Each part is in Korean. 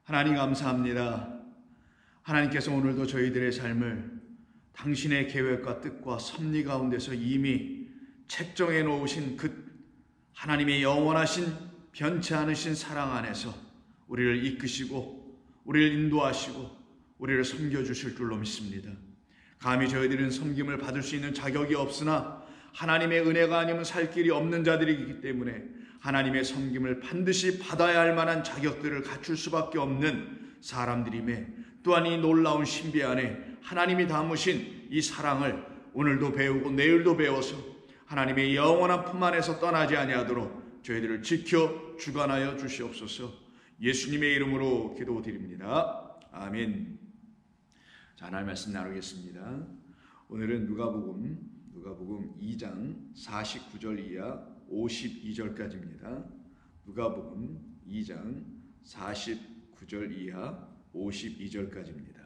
하나님 감사합니다. 하나님께서 오늘도 저희들의 삶을 당신의 계획과 뜻과 섭리 가운데서 이미 책정해 놓으신 그 하나님의 영원하신 변치 않으신 사랑 안에서 우리를 이끄시고 우리를 인도하시고 우리를 섬겨주실 줄로 믿습니다. 감히 저희들은 섬김을 받을 수 있는 자격이 없으나 하나님의 은혜가 아니면 살 길이 없는 자들이기 때문에 하나님의 섬김을 반드시 받아야 할 만한 자격들을 갖출 수밖에 없는 사람들임에, 또한 이 놀라운 신비 안에 하나님이 담으신 이 사랑을 오늘도 배우고 내일도 배워서 하나님의 영원한 품 안에서 떠나지 아니하도록 저희들을 지켜 주관하여 주시옵소서. 예수님의 이름으로 기도드립니다. 아멘. 자, 하나님 말씀 나누겠습니다. 오늘은 누가복음 2장 49절 이하 52절까지입니다. 누가복음 2장 49절 이하 52절까지입니다.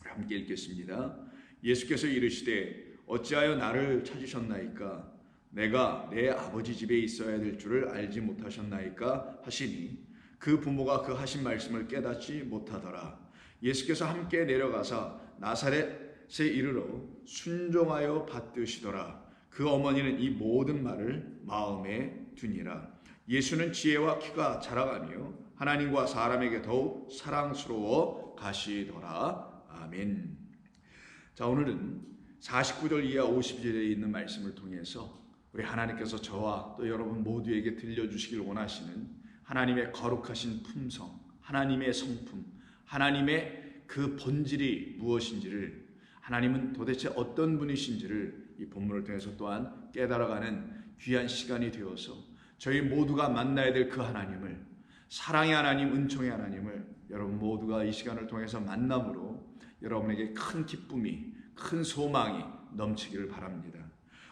함께 읽겠습니다. 예수께서 이르시되 어찌하여 나를 찾으셨나이까? 내가 내 아버지 집에 있어야 될 줄을 알지 못하셨나이까? 하시니 그 부모가 그 하신 말씀을 깨닫지 못하더라. 예수께서 함께 내려가사 나사렛에 이르러 순종하여 받드시더라. 그 어머니는 이 모든 말을 마음에 두니라. 예수는 지혜와 키가 자라가며 하나님과 사람에게 더욱 사랑스러워 가시더라. 아멘. 자, 오늘은 49절 이하 52절에 있는 말씀을 통해서 우리 하나님께서 저와 또 여러분 모두에게 들려주시길 원하시는 하나님의 거룩하신 품성, 하나님의 성품, 하나님의 그 본질이 무엇인지를, 하나님은 도대체 어떤 분이신지를 이 본문을 통해서 또한 깨달아가는 귀한 시간이 되어서 저희 모두가 만나야 될 그 하나님을, 사랑의 하나님, 은총의 하나님을 여러분 모두가 이 시간을 통해서 만남으로 여러분에게 큰 기쁨이, 큰 소망이 넘치기를 바랍니다.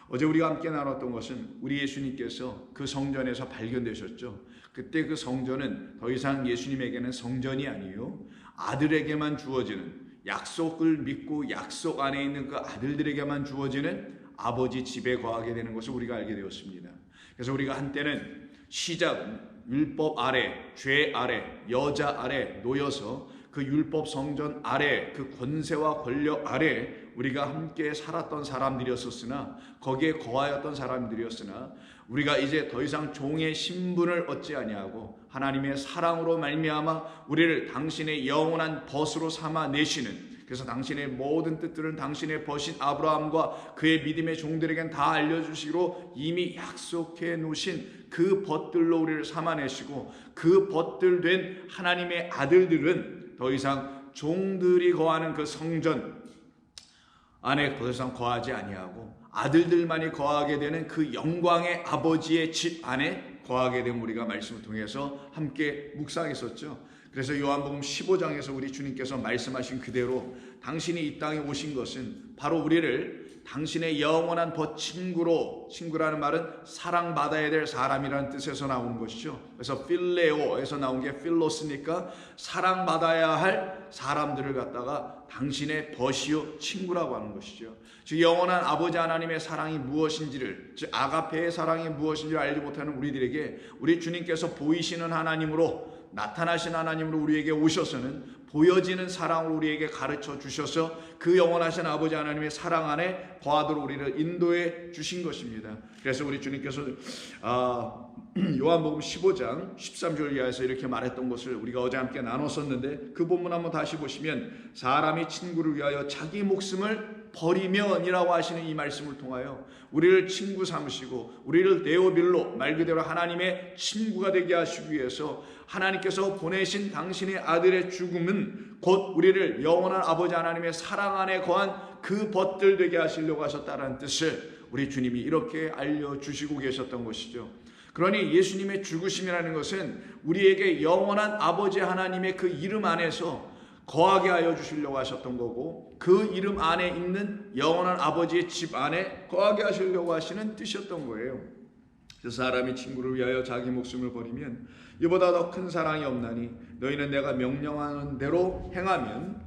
어제 우리가 함께 나눴던 것은 우리 예수님께서 그 성전에서 발견되셨죠. 그때 그 성전은 더 이상 예수님에게는 성전이 아니요 아들에게만 주어지는, 약속을 믿고 약속 안에 있는 그 아들들에게만 주어지는 아버지 집에 거하게 되는 것을 우리가 알게 되었습니다. 그래서 우리가 한때는 시작은 율법 아래, 죄 아래, 여자 아래 놓여서 그 율법 성전 아래, 그 권세와 권력 아래 우리가 함께 살았던 사람들이었으나, 거기에 거하였던 사람들이었으나, 우리가 이제 더 이상 종의 신분을 얻지 아니하고 하나님의 사랑으로 말미암아 우리를 당신의 영원한 벗으로 삼아 내시는, 그래서 당신의 모든 뜻들은 당신의 벗인 아브라함과 그의 믿음의 종들에겐 다 알려주시기로 이미 약속해 놓으신 그 벗들로 우리를 삼아내시고, 그 벗들 된 하나님의 아들들은 더 이상 종들이 거하는 그 성전 안에 더 이상 거하지 아니하고 아들들만이 거하게 되는 그 영광의 아버지의 집 안에 거하게 된 우리가 말씀을 통해서 함께 묵상했었죠. 그래서 요한복음 15장에서 우리 주님께서 말씀하신 그대로 당신이 이 땅에 오신 것은 바로 우리를 당신의 영원한 벗 친구라는 말은 사랑받아야 될 사람이라는 뜻에서 나오는 것이죠. 그래서 필레오에서 나온 게 필로스니까 사랑받아야 할 사람들을 갖다가 당신의 벗이요 친구라고 하는 것이죠. 즉 영원한 아버지 하나님의 사랑이 무엇인지를, 즉 아가페의 사랑이 무엇인지를 알지 못하는 우리들에게 우리 주님께서 보이시는 하나님으로, 나타나신 하나님으로 우리에게 오셔서는 보여지는 사랑을 우리에게 가르쳐 주셔서 그 영원하신 아버지 하나님의 사랑 안에 거하도록 우리를 인도해 주신 것입니다. 그래서 우리 주님께서 요한복음 15장 13절 이하에서 이렇게 말했던 것을 우리가 어제 함께 나눴었는데, 그 본문 한번 다시 보시면 사람이 친구를 위하여 자기 목숨을 버리면이라고 하시는 이 말씀을 통하여 우리를 친구 삼으시고 우리를 데오빌로, 말 그대로 하나님의 친구가 되게 하시기 위해서 하나님께서 보내신 당신의 아들의 죽음은 곧 우리를 영원한 아버지 하나님의 사랑 안에 거한 그 벗들 되게 하시려고 하셨다는 뜻을 우리 주님이 이렇게 알려주시고 계셨던 것이죠. 그러니 예수님의 죽으심이라는 것은 우리에게 영원한 아버지 하나님의 그 이름 안에서 거하게 하여 주시려고 하셨던 거고, 그 이름 안에 있는 영원한 아버지의 집 안에 거하게 하시려고 하시는 뜻이었던 거예요. 그래서 사람이 친구를 위하여 자기 목숨을 버리면 이보다 더 큰 사랑이 없나니 너희는 내가 명령하는 대로 행하면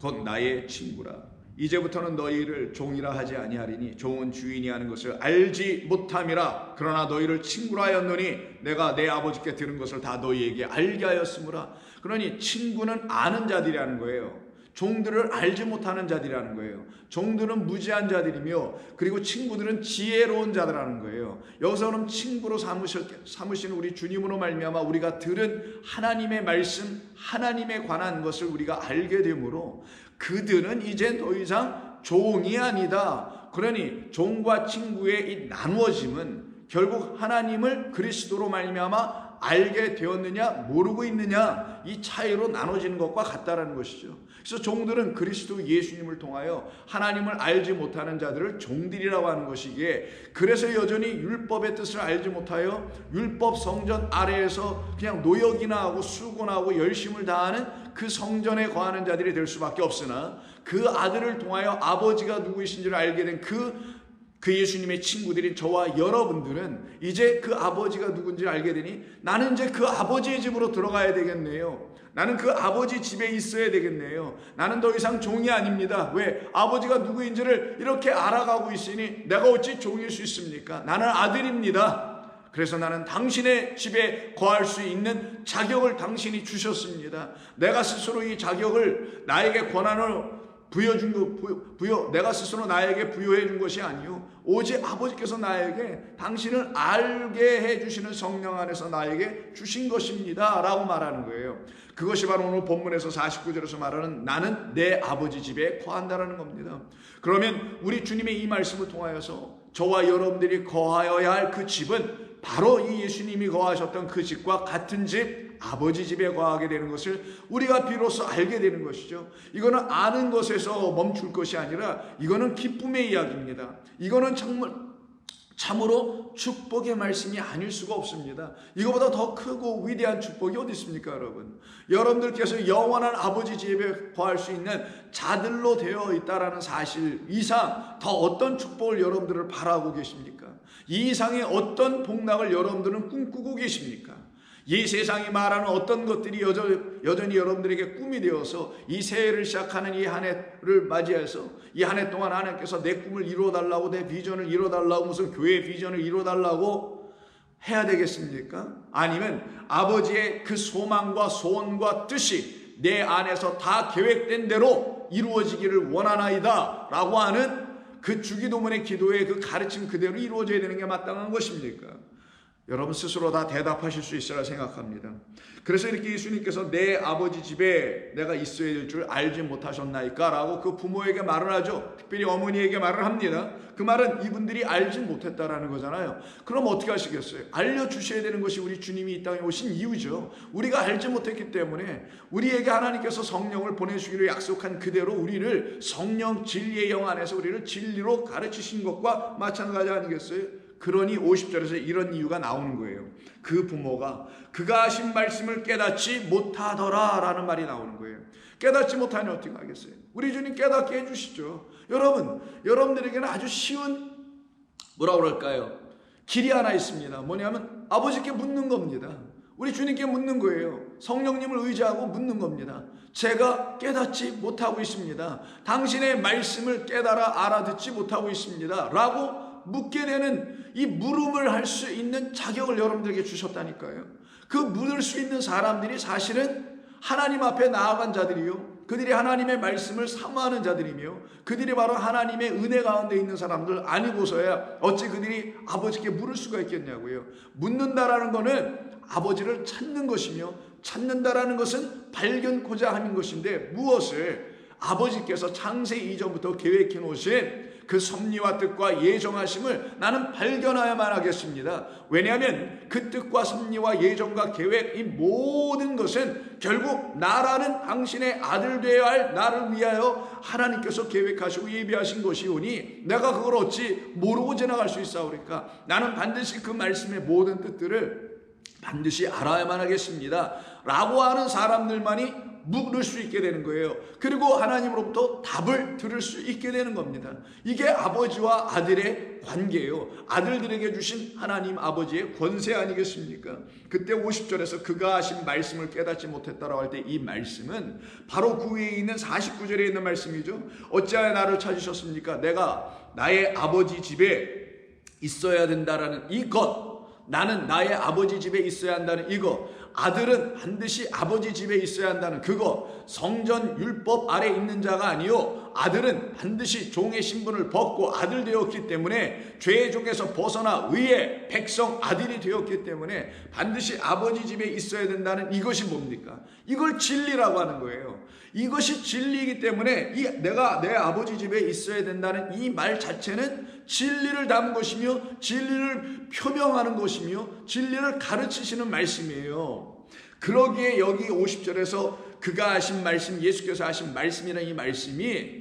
곧 나의 친구라. 이제부터는 너희를 종이라 하지 아니하리니 종은 주인이 하는 것을 알지 못함이라. 그러나 너희를 친구라 하였노니 내가 내 아버지께 들은 것을 다 너희에게 알게 하였으므라. 그러니 친구는 아는 자들이라는 거예요. 종들을 알지 못하는 자들이라는 거예요. 종들은 무지한 자들이며 그리고 친구들은 지혜로운 자들이라는 거예요. 여기서는 친구로 삼으시는 우리 주님으로 말미암아 우리가 들은 하나님의 말씀, 하나님에 관한 것을 우리가 알게 되므로 그들은 이제 더 이상 종이 아니다. 그러니 종과 친구의 이 나누어짐은 결국 하나님을 그리스도로 말미암아 알게 되었느냐 모르고 있느냐 이 차이로 나눠지는 것과 같다라는 것이죠. 그래서 종들은 그리스도 예수님을 통하여 하나님을 알지 못하는 자들을 종들이라고 하는 것이기에, 그래서 여전히 율법의 뜻을 알지 못하여 율법 성전 아래에서 그냥 노역이나 하고 수고나 하고 열심을 다하는 그 성전에 거하는 자들이 될 수밖에 없으나, 그 아들을 통하여 아버지가 누구이신지를 알게 된 그 예수님의 친구들인 저와 여러분들은 이제 그 아버지가 누군지 알게 되니 나는 이제 그 아버지의 집으로 들어가야 되겠네요. 나는 그 아버지 집에 있어야 되겠네요. 나는 더 이상 종이 아닙니다. 왜? 아버지가 누구인지를 이렇게 알아가고 있으니 내가 어찌 종일 수 있습니까? 나는 아들입니다. 그래서 나는 당신의 집에 거할 수 있는 자격을 당신이 주셨습니다. 내가 스스로 이 자격을 나에게 권한을 내가 스스로 나에게 부여해 준 것이 아니요 오직 아버지께서 나에게 당신을 알게 해주시는 성령 안에서 나에게 주신 것입니다 라고 말하는 거예요. 그것이 바로 오늘 본문에서 49절에서 말하는 나는 내 아버지 집에 거한다라는 겁니다. 그러면 우리 주님의 이 말씀을 통하여서 저와 여러분들이 거하여야 할 그 집은 바로 이 예수님이 거하셨던 그 집과 같은 집, 아버지 집에 거하게 되는 것을 우리가 비로소 알게 되는 것이죠. 이거는 아는 것에서 멈출 것이 아니라 이거는 기쁨의 이야기입니다. 이거는 참으로 축복의 말씀이 아닐 수가 없습니다. 이거보다 더 크고 위대한 축복이 어디 있습니까, 여러분? 여러분들께서 영원한 아버지 집에 거할 수 있는 자들로 되어 있다라는 사실 이상 더 어떤 축복을 여러분들을 바라고 계십니까? 이 이상의 어떤 복락을 여러분들은 꿈꾸고 계십니까? 이 세상이 말하는 어떤 것들이 여전히 여러분들에게 꿈이 되어서 이 새해를 시작하는 이 한 해를 맞이해서 이 한 해 동안 하나님께서 내 꿈을 이루어달라고, 내 비전을 이루어달라고, 무슨 교회 비전을 이루어달라고 해야 되겠습니까? 아니면 아버지의 그 소망과 소원과 뜻이 내 안에서 다 계획된 대로 이루어지기를 원하나이다 라고 하는 그 주기도문의 기도의 그 가르침 그대로 이루어져야 되는 게 마땅한 것입니까? 여러분 스스로 다 대답하실 수 있으라 생각합니다. 그래서 이렇게 예수님께서 내 아버지 집에 내가 있어야 될 줄 알지 못하셨나이까? 라고 그 부모에게 말을 하죠. 특별히 어머니에게 말을 합니다. 그 말은 이분들이 알지 못했다라는 거잖아요. 그럼 어떻게 하시겠어요? 알려주셔야 되는 것이 우리 주님이 이 땅에 오신 이유죠. 우리가 알지 못했기 때문에 우리에게 하나님께서 성령을 보내주기로 약속한 그대로 우리를 성령 진리의 영 안에서 우리를 진리로 가르치신 것과 마찬가지 아니겠어요? 그러니 50절에서 이런 이유가 나오는 거예요. 그 부모가 그가 하신 말씀을 깨닫지 못하더라 라는 말이 나오는 거예요. 깨닫지 못하니 어떻게 하겠어요? 우리 주님 깨닫게 해주시죠. 여러분들에게는 아주 쉬운 뭐라고 그럴까요? 길이 하나 있습니다. 뭐냐면 아버지께 묻는 겁니다. 우리 주님께 묻는 거예요. 성령님을 의지하고 묻는 겁니다. 제가 깨닫지 못하고 있습니다. 당신의 말씀을 깨달아 알아듣지 못하고 있습니다 라고 묻게 되는 이 물음을 할 수 있는 자격을 여러분들에게 주셨다니까요. 그 물을 수 있는 사람들이 사실은 하나님 앞에 나아간 자들이요, 그들이 하나님의 말씀을 사모하는 자들이며 그들이 바로 하나님의 은혜 가운데 있는 사람들 아니고서야 어찌 그들이 아버지께 물을 수가 있겠냐고요. 묻는다라는 것은 아버지를 찾는 것이며 찾는다라는 것은 발견코자 하는 것인데, 무엇을? 아버지께서 창세 이전부터 계획해 놓으신 그 섭리와 뜻과 예정하심을 나는 발견하여야만 하겠습니다. 왜냐하면 그 뜻과 섭리와 예정과 계획, 이 모든 것은 결국 나라는 당신의 아들 되어야 할 나를 위하여 하나님께서 계획하시고 예비하신 것이오니 내가 그걸 어찌 모르고 지나갈 수 있사오리까? 나는 반드시 그 말씀의 모든 뜻들을 반드시 알아야만 하겠습니다 라고 하는 사람들만이 묻을 수 있게 되는 거예요. 그리고 하나님으로부터 답을 들을 수 있게 되는 겁니다. 이게 아버지와 아들의 관계예요. 아들들에게 주신 하나님 아버지의 권세 아니겠습니까? 그때 50절에서 그가 하신 말씀을 깨닫지 못했다라고 할 때 이 말씀은 바로 그 위에 있는 49절에 있는 말씀이죠. 어찌하여 나를 찾으셨습니까? 내가 나의 아버지 집에 있어야 된다라는 이것, 나는 나의 아버지 집에 있어야 한다는 이것, 아들은 반드시 아버지 집에 있어야 한다는 그거, 성전 율법 아래 있는 자가 아니요 아들은 반드시 종의 신분을 벗고 아들 되었기 때문에, 죄의 종에서 벗어나 의의 백성 아들이 되었기 때문에 반드시 아버지 집에 있어야 된다는 이것이 뭡니까? 이걸 진리라고 하는 거예요. 이것이 진리이기 때문에 내가 내 아버지 집에 있어야 된다는 이 말 자체는 진리를 담은 것이며 진리를 표명하는 것이며 진리를 가르치시는 말씀이에요. 그러기에 여기 50절에서 그가 하신 말씀, 예수께서 하신 말씀이라는 이 말씀이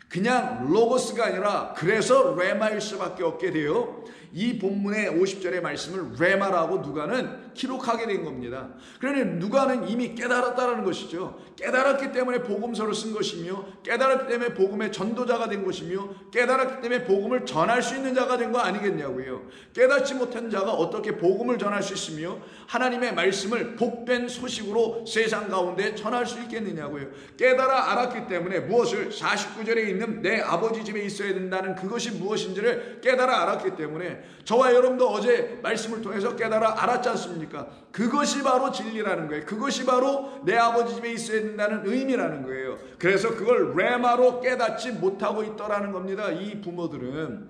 그냥 로고스가 아니라 그래서 레마일 수밖에 없게 돼요. 이 본문의 50절의 말씀을 레마라고 누가는 기록하게 된 겁니다. 그러니 누가는 이미 깨달았다는 것이죠. 깨달았기 때문에 복음서를 쓴 것이며, 깨달았기 때문에 복음의 전도자가 된 것이며, 깨달았기 때문에 복음을 전할 수 있는 자가 된 거 아니겠냐고요. 깨닫지 못한 자가 어떻게 복음을 전할 수 있으며 하나님의 말씀을 복된 소식으로 세상 가운데 전할 수 있겠느냐고요. 깨달아 알았기 때문에 무엇을, 49절에 있는 내 아버지 집에 있어야 된다는 그것이 무엇인지를 깨달아 알았기 때문에, 저와 여러분도 어제 말씀을 통해서 깨달아 알았지 않습니까? 그것이 바로 진리라는 거예요. 그것이 바로 내 아버지 집에 있어야 된다는 의미라는 거예요. 그래서 그걸 레마로 깨닫지 못하고 있더라는 겁니다. 이 부모들은.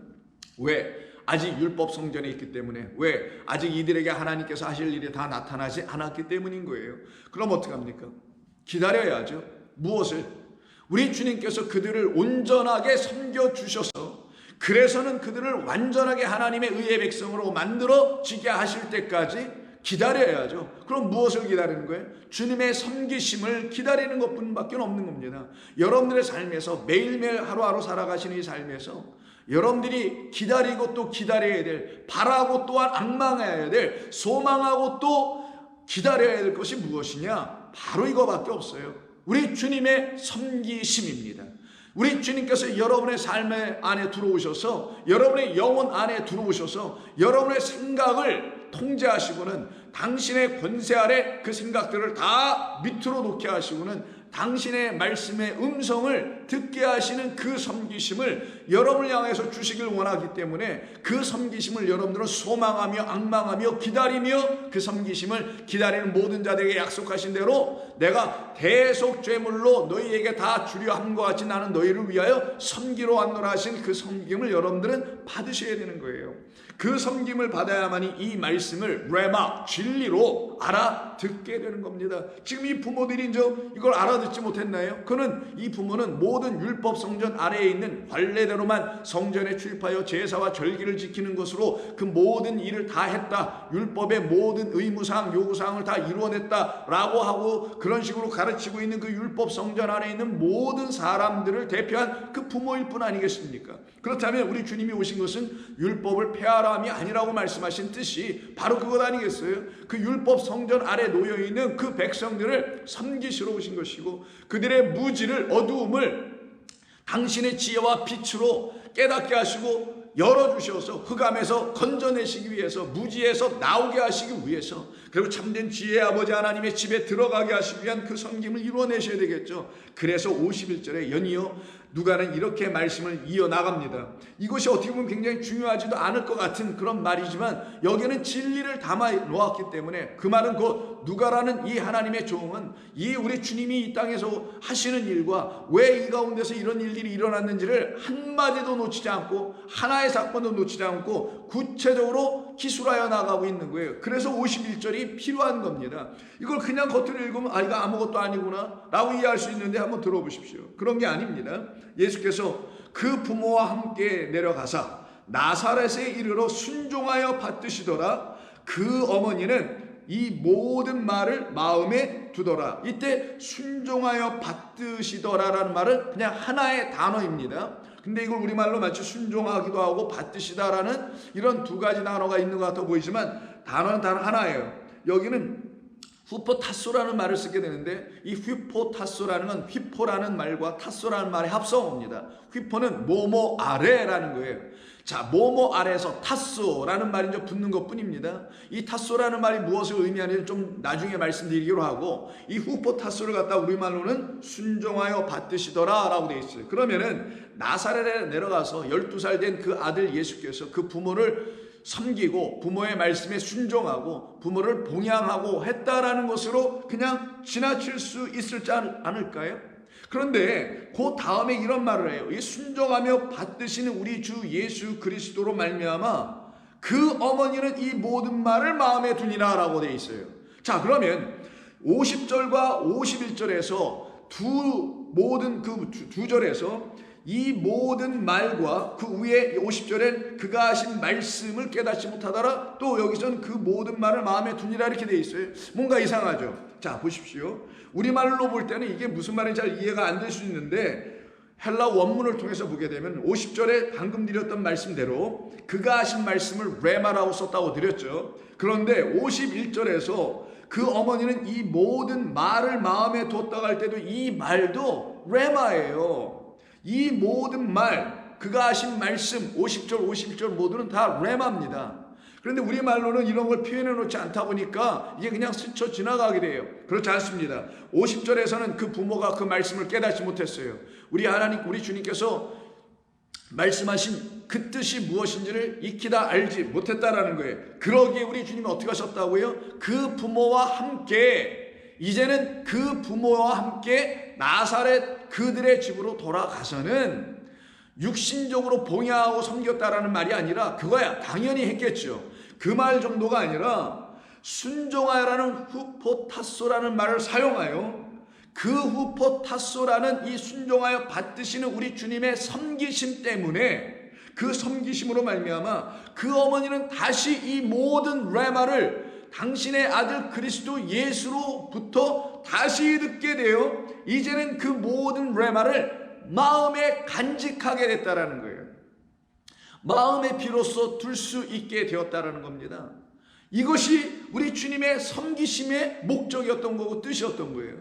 왜? 아직 율법 성전에 있기 때문에. 왜? 아직 이들에게 하나님께서 하실 일이 다 나타나지 않았기 때문인 거예요. 그럼 어떡합니까? 기다려야죠. 무엇을? 우리 주님께서 그들을 온전하게 섬겨주셔서, 그래서는 그들을 완전하게 하나님의 의의 백성으로 만들어지게 하실 때까지 기다려야죠. 그럼 무엇을 기다리는 거예요? 주님의 섬기심을 기다리는 것뿐밖에 없는 겁니다. 여러분들의 삶에서 매일매일 하루하루 살아가시는 이 삶에서 여러분들이 기다리고 또 기다려야 될, 바라고 또한 앙망해야 될, 소망하고 또 기다려야 될 것이 무엇이냐? 바로 이거밖에 없어요. 우리 주님의 섬기심입니다. 우리 주님께서 여러분의 삶 안에 들어오셔서, 여러분의 영혼 안에 들어오셔서 여러분의 생각을 통제하시고는, 당신의 권세 아래 그 생각들을 다 밑으로 놓게 하시고는 당신의 말씀의 음성을 듣게 하시는 그 섬기심을 여러분을 향해서 주시길 원하기 때문에, 그 섬기심을 여러분들은 소망하며 앙망하며 기다리며, 그 섬기심을 기다리는 모든 자들에게 약속하신 대로 내가 대속 죄물로 너희에게 다 주려 함과 같이 나는 너희를 위하여 섬기러 왔노라 하신 그 섬김을 여러분들은 받으셔야 되는 거예요. 그 섬김을 받아야만이 이 말씀을 레마, 진리로 알아듣게 되는 겁니다. 지금 이 부모들이 이걸 알아듣지 못했나요? 이 부모는 모든 율법 성전 아래에 있는 관례대로만 성전에 출입하여 제사와 절기를 지키는 것으로 그 모든 일을 다 했다, 율법의 모든 의무사항 요구사항을 다 이루어냈다 라고 하고 그런 식으로 가르치고 있는 그 율법 성전 안에 있는 모든 사람들을 대표한 그 부모일 뿐 아니겠습니까? 그렇다면 우리 주님이 오신 것은 율법을 폐하라 함이 아니라고 말씀하신 뜻이 바로 그것 아니겠어요? 그 율법 성전 아래 놓여있는 그 백성들을 섬기시러 오신 것이고, 그들의 무지를, 어두움을 당신의 지혜와 빛으로 깨닫게 하시고 열어주셔서 흑암에서 건져내시기 위해서, 무지에서 나오게 하시기 위해서, 그리고 참된 지혜의 아버지 하나님의 집에 들어가게 하시기 위한 그 섬김을 이루어내셔야 되겠죠. 그래서 51절에 연이어 누가는 이렇게 말씀을 이어나갑니다. 이것이 어떻게 보면 굉장히 중요하지도 않을 것 같은 그런 말이지만 여기는 진리를 담아 놓았기 때문에, 그 말은 곧 누가라는 이 하나님의 종은 이 우리 주님이 이 땅에서 하시는 일과 왜 이 가운데서 이런 일들이 일어났는지를 한마디도 놓치지 않고, 하나의 사건도 놓치지 않고 구체적으로 기술하여 나가고 있는 거예요. 그래서 51절이 필요한 겁니다. 이걸 그냥 겉으로 읽으면 이거 아무것도 아니구나 라고 이해할 수 있는데 한번 들어보십시오. 그런 게 아닙니다. 예수께서 그 부모와 함께 내려가사 나사렛에 이르러 순종하여 받드시더라. 그 어머니는 이 모든 말을 마음에 두더라. 이때 순종하여 받드시더라라는 말은 그냥 하나의 단어입니다. 근데 이걸 우리말로 마치 순종하기도 하고 받드시다라는 이런 두 가지 단어가 있는 것 같아 보이지만 단어는 단 하나예요. 여기는 후포타소라는 말을 쓰게 되는데, 이 휘포타소라는 건 휘포라는 말과 타소라는 말의 합성어입니다. 휘포는 뭐뭐 아래라는 거예요. 자, 뭐뭐 아래에서 타소라는 말이 이제 붙는 것 뿐입니다. 이 타소라는 말이 무엇을 의미하는지 좀 나중에 말씀드리기로 하고, 이 후포타소를 갖다 우리말로는 순종하여 받드시더라 라고 되어 있어요. 그러면은 나사렛에 내려가서 12살 된 그 아들 예수께서 그 부모를 섬기고 부모의 말씀에 순종하고 부모를 봉양하고 했다라는 것으로 그냥 지나칠 수 있을지 않을까요? 그런데 그 다음에 이런 말을 해요. 이 순종하며 받드시는 우리 주 예수 그리스도로 말미암아 그 어머니는 이 모든 말을 마음에 두니라 라고 되어 있어요. 자, 그러면 50절과 51절에서 모든 그 두 절에서 이 모든 말과 그 위에 50절엔 그가 하신 말씀을 깨닫지 못하더라, 또 여기서는 그 모든 말을 마음에 두니라 이렇게 되어 있어요. 뭔가 이상하죠. 자, 보십시오. 우리말로 볼 때는 이게 무슨 말인지 잘 이해가 안 될 수 있는데 헬라 원문을 통해서 보게 되면 50절에 방금 드렸던 말씀대로 그가 하신 말씀을 레마라고 썼다고 드렸죠. 그런데 51절에서 그 어머니는 이 모든 말을 마음에 뒀다고 할 때도 이 말도 레마예요. 이 모든 말, 그가 하신 말씀 50절 51절 모두는 다 레마입니다. 그런데 우리말로는 이런 걸 표현해 놓지 않다 보니까 이게 그냥 스쳐 지나가게 돼요. 그렇지 않습니다. 50절에서는 그 부모가 그 말씀을 깨닫지 못했어요. 우리 하나님, 우리 주님께서 말씀하신 그 뜻이 무엇인지를 익히다 알지 못했다라는 거예요. 그러기에 우리 주님이 어떻게 하셨다고요? 그 부모와 함께, 이제는 그 부모와 함께 나사렛 그들의 집으로 돌아가서는 육신적으로 봉양하고 섬겼다라는 말이 아니라 그거야 당연히 했겠죠. 그 말 정도가 아니라 순종하여라는 후포타소라는 말을 사용하여 그 후포타소라는 이 순종하여 받드시는 우리 주님의 섬기심 때문에, 그 섬기심으로 말미암아 그 어머니는 다시 이 모든 레마를 당신의 아들 그리스도 예수로부터 다시 듣게 되어 이제는 그 모든 레마를 마음에 간직하게 됐다라는 거예요. 마음에 비로소 둘 수 있게 되었다라는 겁니다. 이것이 우리 주님의 섬기심의 목적이었던 거고 뜻이었던 거예요.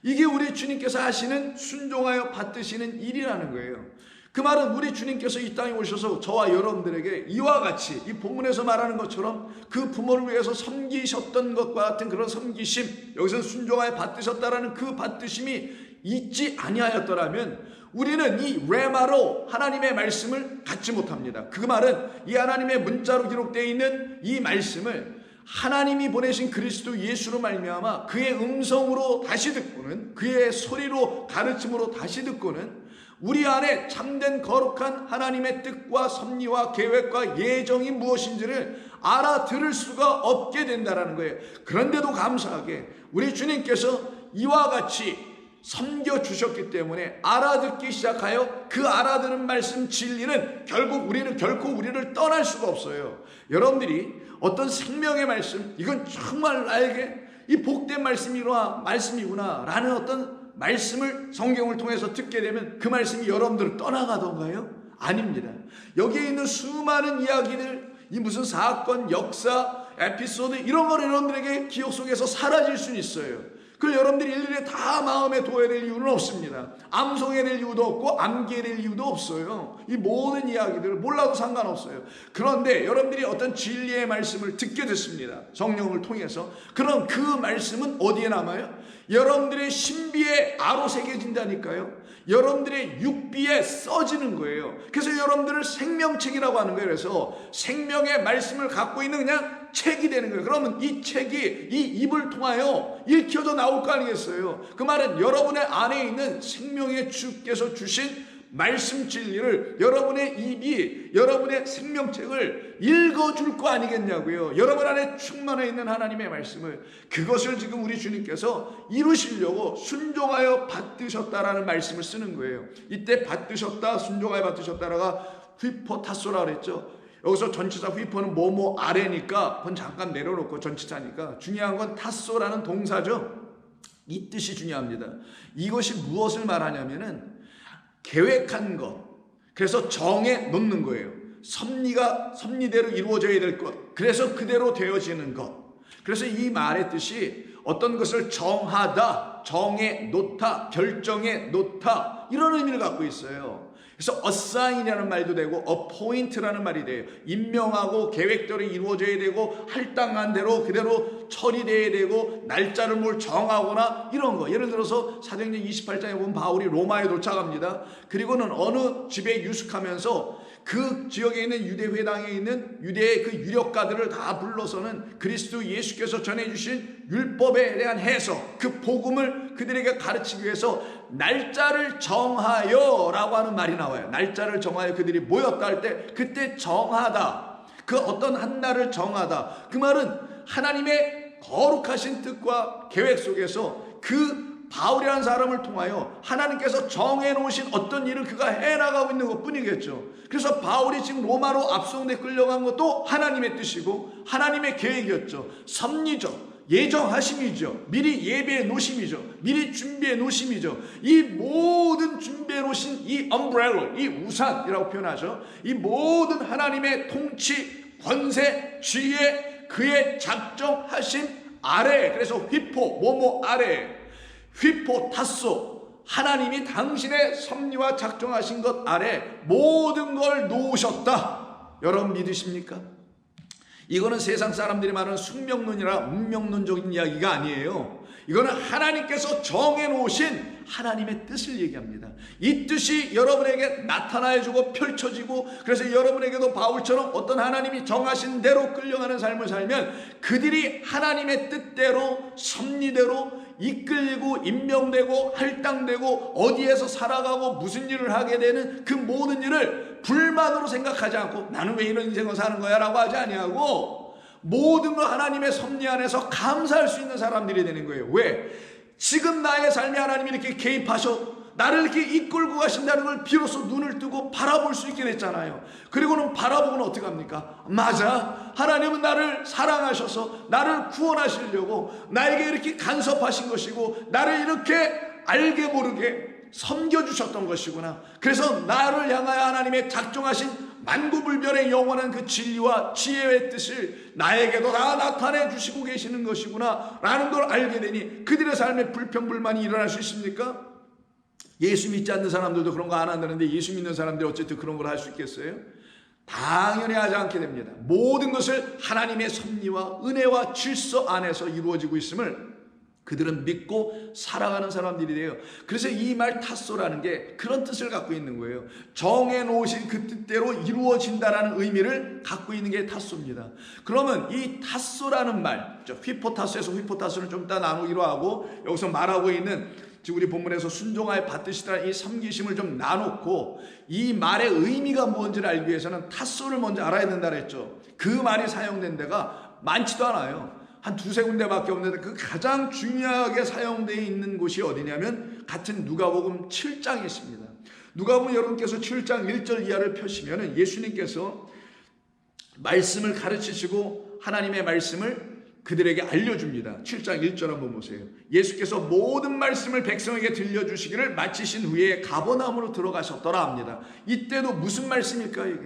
이게 우리 주님께서 하시는 순종하여 받드시는 일이라는 거예요. 그 말은 우리 주님께서 이 땅에 오셔서 저와 여러분들에게 이와 같이 이 본문에서 말하는 것처럼 그 부모를 위해서 섬기셨던 것과 같은 그런 섬기심, 여기서 순종하여 받드셨다라는 그 받드심이 있지 아니하였더라면 우리는 이 레마로 하나님의 말씀을 갖지 못합니다. 그 말은 이 하나님의 문자로 기록되어 있는 이 말씀을 하나님이 보내신 그리스도 예수로 말미암아 그의 음성으로 다시 듣고는, 그의 소리로 가르침으로 다시 듣고는 우리 안에 참된 거룩한 하나님의 뜻과 섭리와 계획과 예정이 무엇인지를 알아들을 수가 없게 된다는 거예요. 그런데도 감사하게 우리 주님께서 이와 같이 섬겨주셨기 때문에 알아듣기 시작하여 그 알아듣는 말씀 진리는 결국 결코 우리를 떠날 수가 없어요. 여러분들이 어떤 생명의 말씀, 이건 정말 나에게 이 복된 말씀이구나 라는 어떤 말씀을 성경을 통해서 듣게 되면 그 말씀이 여러분들을 떠나가던가요? 아닙니다. 여기에 있는 수많은 이야기들, 이 무슨 사건, 역사, 에피소드 이런 걸 여러분들에게 기억 속에서 사라질 수는 있어요. 그걸 여러분들이 일일이 다 마음에 둬야 될 이유는 없습니다. 암송해야 될 이유도 없고 암기해야 될 이유도 없어요. 이 모든 이야기들을 몰라도 상관없어요. 그런데 여러분들이 어떤 진리의 말씀을 듣게 됐습니다. 성령을 통해서. 그럼 그 말씀은 어디에 남아요? 여러분들의 신비에 아로새겨진다니까요. 여러분들의 육비에 써지는 거예요. 그래서 여러분들을 생명책이라고 하는 거예요. 그래서 생명의 말씀을 갖고 있는 그냥 책이 되는 거예요. 그러면 이 책이 이 입을 통하여 읽혀져 나올 거 아니겠어요? 그 말은 여러분의 안에 있는 생명의 주께서 주신 말씀 진리를 여러분의 입이 여러분의 생명책을 읽어줄 거 아니겠냐고요. 여러분 안에 충만해 있는 하나님의 말씀을, 그것을 지금 우리 주님께서 이루시려고 순종하여 받드셨다라는 말씀을 쓰는 거예요. 이때 받드셨다, 순종하여 받드셨다라가 휘포타소라 그랬죠. 여기서 전치사 휘포는 뭐뭐 아래니까 그건 잠깐 내려놓고 전치사니까 중요한 건 타소라는 동사죠. 이 뜻이 중요합니다. 이것이 무엇을 말하냐면은 계획한 것, 그래서 정해 놓는 거예요. 섭리대로 이루어져야 될 것, 그래서 그대로 되어지는 것. 그래서 이 말의 뜻이 어떤 것을 정하다, 정해 놓다, 결정해 놓다, 이런 의미를 갖고 있어요. 그래서 assign이라는 말도 되고 appoint라는 말이 돼요. 임명하고 계획대로 이루어져야 되고 할당한 대로 그대로 처리돼야 되고 날짜를 뭘 정하거나 이런 거. 예를 들어서 사도행전 28장에 보면 바울이 로마에 도착합니다. 그리고는 어느 집에 유숙하면서 그 지역에 있는 유대 회당에 있는 유대의 그 유력가들을 다 불러서는 그리스도 예수께서 전해주신 율법에 대한 해석, 그 복음을 그들에게 가르치기 위해서 날짜를 정하여 라고 하는 말이 나와요. 날짜를 정하여 그들이 모였다 할 때 그때 정하다, 그 어떤 한 날을 정하다, 그 말은 하나님의 거룩하신 뜻과 계획 속에서 그 바울이라는 사람을 통하여 하나님께서 정해놓으신 어떤 일을 그가 해나가고 있는 것 뿐이겠죠. 그래서 바울이 지금 로마로 압송돼 끌려간 것도 하나님의 뜻이고 하나님의 계획이었죠. 섭리죠. 예정하심이죠. 미리 예배해 놓으심이죠. 미리 준비해 놓으심이죠. 이 모든 준비해 놓으신 이 엄브렐러, 이 우산이라고 표현하죠. 이 모든 하나님의 통치, 권세, 지혜, 그의 작정하심 아래, 그래서 휘포, 뭐뭐 아래, 휘포 타소, 하나님이 당신의 섭리와 작정하신 것 아래 모든 걸 놓으셨다. 여러분 믿으십니까? 이거는 세상 사람들이 말하는 숙명론이나 운명론적인 이야기가 아니에요. 이거는 하나님께서 정해놓으신 하나님의 뜻을 얘기합니다. 이 뜻이 여러분에게 나타나주고 펼쳐지고, 그래서 여러분에게도 바울처럼 어떤 하나님이 정하신 대로 끌려가는 삶을 살면 그들이 하나님의 뜻대로 섭리대로 이끌리고 임명되고 할당되고 어디에서 살아가고 무슨 일을 하게 되는 그 모든 일을 불만으로 생각하지 않고 나는 왜 이런 인생을 사는 거야 라고 하지 아니하고 모든 걸 하나님의 섭리 안에서 감사할 수 있는 사람들이 되는 거예요. 왜? 지금 나의 삶에 하나님이 이렇게 개입하셔 나를 이렇게 이끌고 가신다는 걸 비로소 눈을 뜨고 바라볼 수 있게 됐잖아요. 그리고는 바라보고는 어떻게 합니까? 맞아, 하나님은 나를 사랑하셔서 나를 구원하시려고 나에게 이렇게 간섭하신 것이고 나를 이렇게 알게 모르게 섬겨주셨던 것이구나. 그래서 나를 향하여 하나님의 작정하신 만구불변의 영원한 그 진리와 지혜의 뜻을 나에게도 다 나타내 주시고 계시는 것이구나 라는 걸 알게 되니 그들의 삶에 불평불만이 일어날 수 있습니까? 예수 믿지 않는 사람들도 그런 거 안 한다는데 예수 믿는 사람들이 어쨌든 그런 걸 할 수 있겠어요? 당연히 하지 않게 됩니다. 모든 것을 하나님의 섭리와 은혜와 질서 안에서 이루어지고 있음을 그들은 믿고 살아가는 사람들이 돼요. 그래서 이 말 타소라는 게 그런 뜻을 갖고 있는 거예요. 정해놓으신 그 뜻대로 이루어진다라는 의미를 갖고 있는 게 타소입니다. 그러면 이 타소라는 말, 휘포타소에서 휘포타소를 좀 이따 나누기로 하고 여기서 말하고 있는 지금 우리 본문에서 순종하여 받으시다는 이 섬기심을 좀 나놓고 이 말의 의미가 뭔지를 알기 위해서는 타소를 먼저 알아야 된다 그랬죠. 그 말이 사용된 데가 많지도 않아요. 한 두세 군데밖에 없는데 그 가장 중요하게 사용되어 있는 곳이 어디냐면 같은 누가복음 7장에 있습니다. 누가복음 여러분께서 7장 1절 이하를 펴시면 예수님께서 말씀을 가르치시고 하나님의 말씀을 그들에게 알려줍니다. 7장 1절 한번 보세요. 예수께서 모든 말씀을 백성에게 들려주시기를 마치신 후에 가버나움으로 들어가셨더라 합니다. 이때도 무슨 말씀일까요 이게?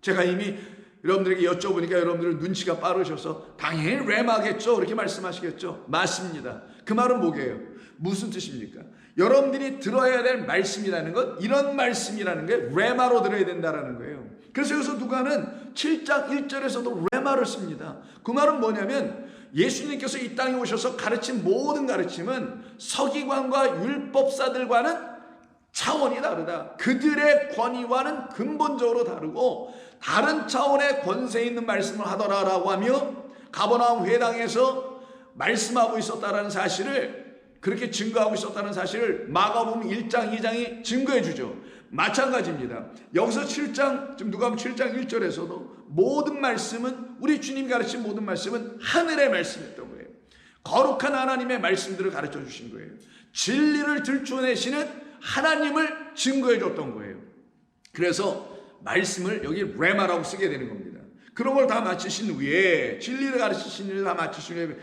제가 이미 여러분들에게 여쭤보니까 여러분들은 눈치가 빠르셔서 당연히 레마겠죠 이렇게 말씀하시겠죠. 맞습니다. 그 말은 뭐게요? 무슨 뜻입니까? 여러분들이 들어야 될 말씀이라는 것, 이런 말씀이라는 게 레마로 들어야 된다는 거예요. 그래서 여기서 누가는 7장 1절에서도 레마를 씁니다. 그 말은 뭐냐면 예수님께서 이 땅에 오셔서 가르친 모든 가르침은 서기관과 율법사들과는 차원이 다르다. 그들의 권위와는 근본적으로 다르고 다른 차원의 권세 있는 말씀을 하더라라고 하며 가버나움 회당에서 말씀하고 있었다는 사실을, 그렇게 증거하고 있었다는 사실을 마가복음 1장 2장이 증거해 주죠. 마찬가지입니다. 여기서 7장, 지금 누가복음 7장 1절에서도 모든 말씀은, 우리 주님이 가르친 모든 말씀은 하늘의 말씀이었던 거예요. 거룩한 하나님의 말씀들을 가르쳐 주신 거예요. 진리를 들춰내시는 하나님을 증거해 줬던 거예요. 그래서 말씀을 여기 레마라고 쓰게 되는 겁니다. 그런 걸 다 마치신 후에, 진리를 가르치신 일을 다 마치신 후에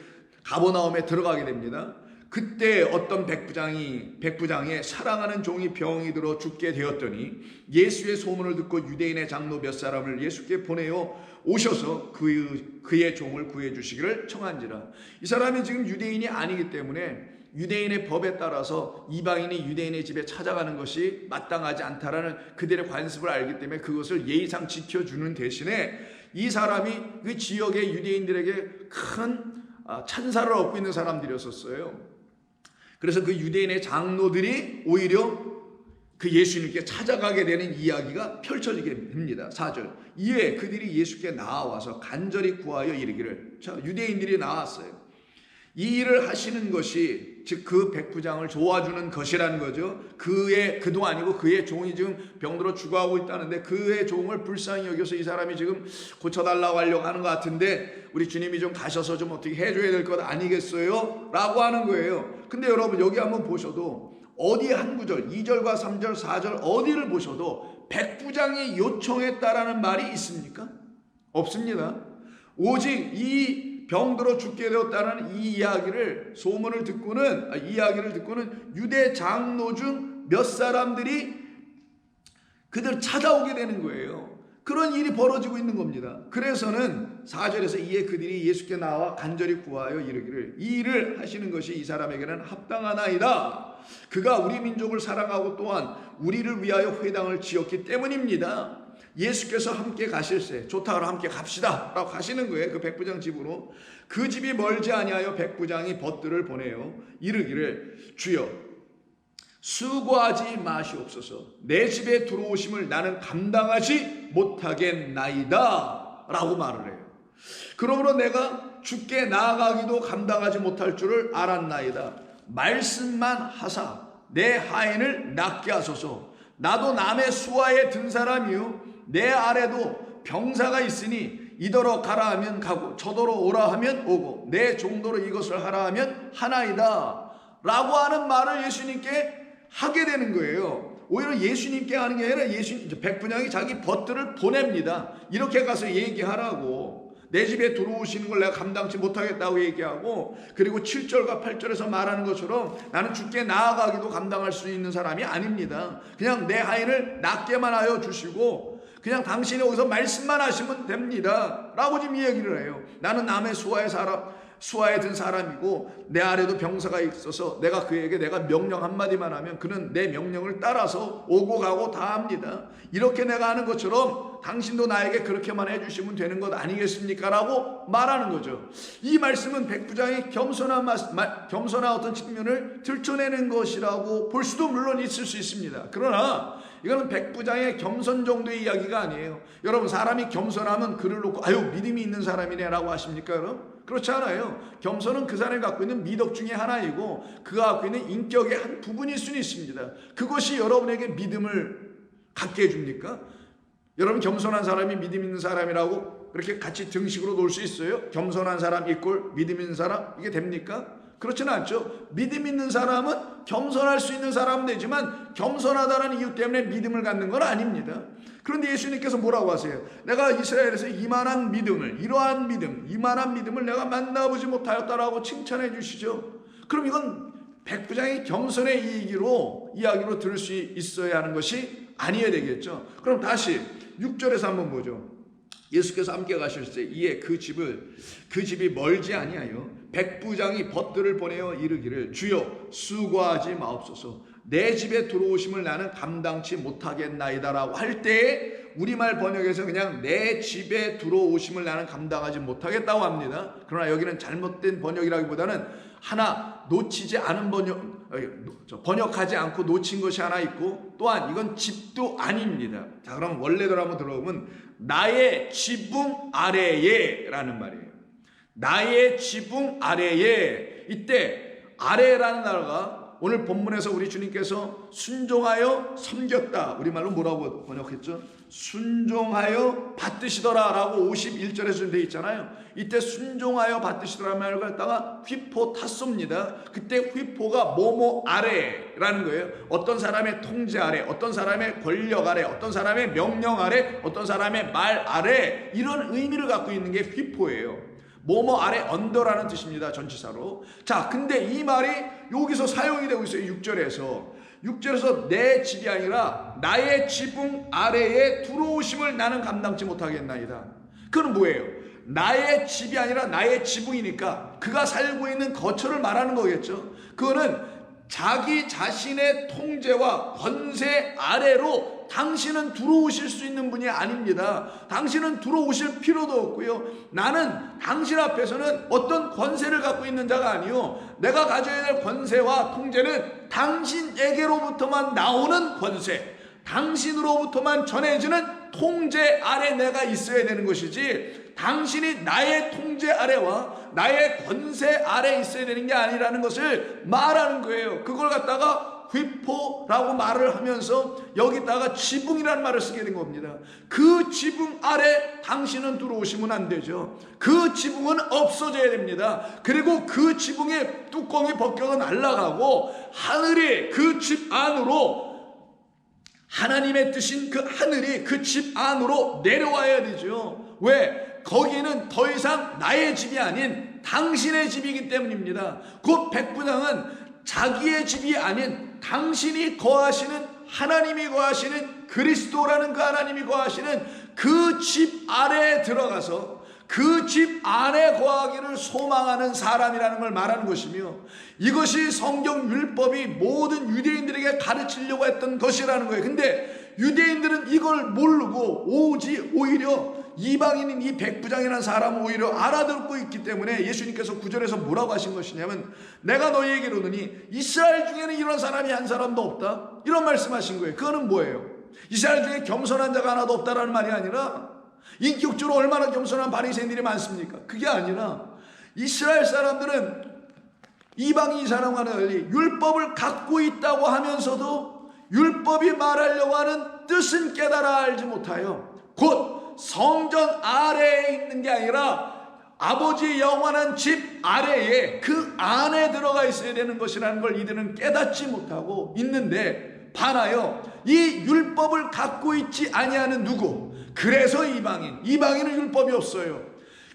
가버나움에 들어가게 됩니다. 그때 어떤 백부장의 사랑하는 종이 병이 들어 죽게 되었더니 예수의 소문을 듣고 유대인의 장로 몇 사람을 예수께 보내어 오셔서 그의 종을 구해 주시기를 청한지라. 이 사람이 지금 유대인이 아니기 때문에 유대인의 법에 따라서 이방인이 유대인의 집에 찾아가는 것이 마땅하지 않다라는 그들의 관습을 알기 때문에 그것을 예의상 지켜주는 대신에 이 사람이 그 지역의 유대인들에게 큰 찬사를 얻고 있는 사람들이었었어요. 그래서 그 유대인의 장로들이 오히려 그 예수님께 찾아가게 되는 이야기가 펼쳐지게 됩니다. 4절. 이에 그들이 예수께 나와서 간절히 구하여 이르기를. 자, 유대인들이 나왔어요. 이 일을 하시는 것이 즉 그 백부장을 도와주는 것이라는 거죠. 그도 아니고 그의 종이 지금 병들어 죽어가고 있다는데 그의 종을 불쌍히 여겨서 이 사람이 지금 고쳐달라고 하려고 하는 것 같은데 우리 주님이 좀 가셔서 좀 어떻게 해줘야 될 것 아니겠어요? 라고 하는 거예요. 근데 여러분 여기 한번 보셔도 어디 한 구절 2절과 3절 4절 어디를 보셔도 백부장이 요청했다라는 말이 있습니까? 없습니다. 오직 이 병들어 죽게 되었다는 이 이야기를 소문을 듣고는 이야기를 듣고는 유대 장로 중 몇 사람들이 그들 찾아오게 되는 거예요. 그런 일이 벌어지고 있는 겁니다. 그래서는 4절에서 이에 그들이 예수께 나와 간절히 구하여 이르기를 이 일을 하시는 것이 이 사람에게는 합당하나이다. 그가 우리 민족을 사랑하고 또한 우리를 위하여 회당을 지었기 때문입니다. 예수께서 함께 가실세 좋다 그럼 함께 갑시다 라고 가시는 거예요. 그 백부장 집으로. 그 집이 멀지 아니하여 백부장이 벗들을 보내요. 이르기를 주여 수고하지 마시옵소서. 내 집에 들어오심을 나는 감당하지 못하겠나이다 라고 말을 해요. 그러므로 내가 주께 나아가기도 감당하지 못할 줄을 알았나이다. 말씀만 하사 내 하인을 낫게 하소서. 나도 남의 수하에 든 사람이요 내 아래도 병사가 있으니 이더러 가라 하면 가고 저더러 오라 하면 오고 내 정도로 이것을 하라 하면 하나이다 라고 하는 말을 예수님께 하게 되는 거예요. 오히려 예수님께 하는 게 아니라 백부장이 자기 벗들을 보냅니다. 이렇게 가서 얘기하라고. 내 집에 들어오시는 걸 내가 감당치 못하겠다고 얘기하고, 그리고 7절과 8절에서 말하는 것처럼 나는 주께 나아가기도 감당할 수 있는 사람이 아닙니다. 그냥 내 하인을 낫게만 하여 주시고 그냥 당신이 여기서 말씀만 하시면 됩니다 라고 지금 얘기를 해요. 나는 남의 수하에 든 사람이고 내 아래도 병사가 있어서 내가 그에게 내가 명령 한마디만 하면 그는 내 명령을 따라서 오고 가고 다 합니다. 이렇게 내가 하는 것처럼 당신도 나에게 그렇게만 해주시면 되는 것 아니겠습니까? 라고 말하는 거죠. 이 말씀은 백부장의 겸손한 어떤 측면을 들춰내는 것이라고 볼 수도 물론 있을 수 있습니다. 그러나 이거는 백부장의 겸손 정도의 이야기가 아니에요. 여러분 사람이 겸손하면 그를 놓고 아유 믿음이 있는 사람이네 라고 하십니까? 여러분? 그렇지 않아요. 겸손은 그 사람이 갖고 있는 미덕 중에 하나이고 그가 갖고 있는 인격의 한 부분일 수는 있습니다. 그것이 여러분에게 믿음을 갖게 해줍니까? 여러분 겸손한 사람이 믿음 있는 사람이라고 그렇게 같이 등식으로 놀 수 있어요? 겸손한 사람 이꼴 믿음 있는 사람? 이게 됩니까? 그렇지는 않죠. 믿음 있는 사람은 겸손할 수 있는 사람은 되지만 겸손하다는 이유 때문에 믿음을 갖는 건 아닙니다. 그런데 예수님께서 뭐라고 하세요? 내가 이스라엘에서 이만한 믿음을 이만한 믿음을 내가 만나보지 못하였다라고 칭찬해 주시죠. 그럼 이건 백부장의 겸손의 이야기로 들을 수 있어야 하는 것이 아니어야 되겠죠. 그럼 다시 6절에서 한번 보죠. 예수께서 함께 가실 때 이에 그 집이 멀지 아니하여 백부장이 벗들을 보내어 이르기를 주여 수고하지 마옵소서. 내 집에 들어오심을 나는 감당치 못하겠나이다라고 할 때에 우리말 번역에서 그냥 내 집에 들어오심을 나는 감당하지 못하겠다고 합니다. 그러나 여기는 잘못된 번역이라기보다는 하나 놓치지 않은 번역하지 않고 놓친 것이 하나 있고 또한 이건 집도 아닙니다. 자, 그럼 원래대로 한번 들어보면 나의 지붕 아래에 라는 말이에요. 나의 지붕 아래에. 이때 아래라는 단어가 오늘 본문에서 우리 주님께서 순종하여 섬겼다. 우리말로 뭐라고 번역했죠? 순종하여 받드시더라 라고 51절에 되어 있잖아요. 이때 순종하여 받드시더라 말을 갖다가 휘포 탔습니다. 그때 휘포가 뭐뭐 아래라는 거예요. 어떤 사람의 통제 아래, 어떤 사람의 권력 아래, 어떤 사람의 명령 아래, 어떤 사람의 말 아래, 이런 의미를 갖고 있는 게 휘포예요. 뭐뭐 아래 언더라는 뜻입니다. 전치사로. 자, 근데 이 말이 여기서 사용이 되고 있어요. 6절에서 내 집이 아니라 나의 지붕 아래에 들어오심을 나는 감당치 못하겠나이다. 그건 뭐예요? 나의 집이 아니라 나의 지붕이니까 그가 살고 있는 거처를 말하는 거겠죠. 그거는 자기 자신의 통제와 권세 아래로 당신은 들어오실 수 있는 분이 아닙니다. 당신은 들어오실 필요도 없고요. 나는 당신 앞에서는 어떤 권세를 갖고 있는 자가 아니요. 내가 가져야 될 권세와 통제는 당신에게로부터만 나오는 권세, 당신으로부터만 전해지는 통제 아래 내가 있어야 되는 것이지, 당신이 나의 통제 아래와 나의 권세 아래 있어야 되는 게 아니라는 것을 말하는 거예요. 그걸 갖다가 휘포라고 말을 하면서 여기다가 지붕이라는 말을 쓰게 된 겁니다. 그 지붕 아래 당신은 들어오시면 안 되죠. 그 지붕은 없어져야 됩니다. 그리고 그 지붕의 뚜껑이 벗겨서 날아가고 하늘이 그 집 안으로, 하나님의 뜻인 그 하늘이 그 집 안으로 내려와야 되죠. 왜? 거기는 더 이상 나의 집이 아닌 당신의 집이기 때문입니다. 곧 백부장은 자기의 집이 아닌 당신이 거하시는, 하나님이 거하시는, 그리스도라는 그 하나님이 거하시는 그 집 아래에 들어가서 그 집 안에 거하기를 소망하는 사람이라는 걸 말하는 것이며, 이것이 성경 율법이 모든 유대인들에게 가르치려고 했던 것이라는 거예요. 근데 유대인들은 이걸 모르고 오히려 이방인인 이 백부장이라는 사람은 오히려 알아듣고 있기 때문에 예수님께서 9절에서 뭐라고 하신 것이냐면, 내가 너희에게 이르노니 이스라엘 중에는 이런 사람이 한 사람도 없다, 이런 말씀하신 거예요. 그거는 뭐예요? 이스라엘 중에 겸손한 자가 하나도 없다라는 말이 아니라, 인격적으로 얼마나 겸손한 바리새인들이 많습니까? 그게 아니라 이스라엘 사람들은 이방인 사람과는 달리 율법을 갖고 있다고 하면서도 율법이 말하려고 하는 뜻은 깨달아 알지 못하여 곧 성전 아래에 있는 게 아니라 아버지의 영원한 집 아래에, 그 안에 들어가 있어야 되는 것이라는 걸 이들은 깨닫지 못하고 있는데, 반하여 이 율법을 갖고 있지 아니하는 누구, 그래서 이방인은 율법이 없어요.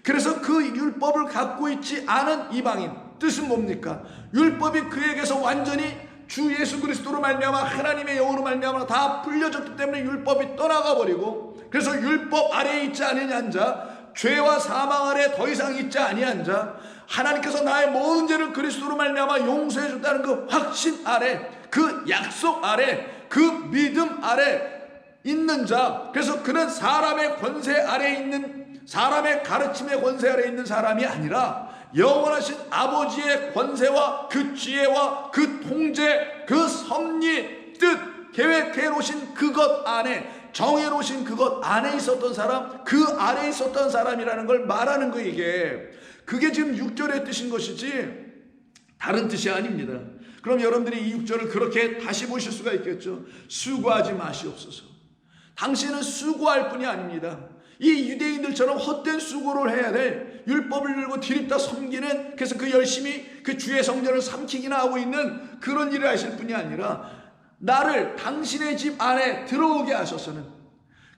그래서 그 율법을 갖고 있지 않은 이방인, 뜻은 뭡니까? 율법이 그에게서 완전히 주 예수 그리스도로 말미암아 하나님의 영으로 말미암아 다 풀려졌기 때문에 율법이 떠나가 버리고, 그래서 율법 아래에 있지 아니한 자, 죄와 사망 아래 더 이상 있지 아니한 자, 하나님께서 나의 모든 죄를 그리스도로 말미암아 용서해 줬다는 그 확신 아래, 그 약속 아래, 그 믿음 아래 있는 자, 그래서 그는 사람의 권세 아래 있는, 사람의 가르침의 권세 아래 있는 사람이 아니라 영원하신 아버지의 권세와 그 지혜와 그 통제, 그 섭리, 뜻, 계획해 놓으신 그것 안에, 정해 놓으신 그것 안에 있었던 사람, 그 아래 있었던 사람이라는 걸 말하는 거. 그게 지금 6절의 뜻인 것이지 다른 뜻이 아닙니다. 그럼 여러분들이 이 6절을 그렇게 다시 보실 수가 있겠죠. 수고하지 마시옵소서. 당신은 수고할 뿐이 아닙니다. 이 유대인들처럼 헛된 수고를 해야 될, 율법을 들고 디립다 섬기는, 그래서 그 열심히 그 주의 성전을 삼키기나 하고 있는 그런 일을 하실 뿐이 아니라, 나를 당신의 집 안에 들어오게 하셔서는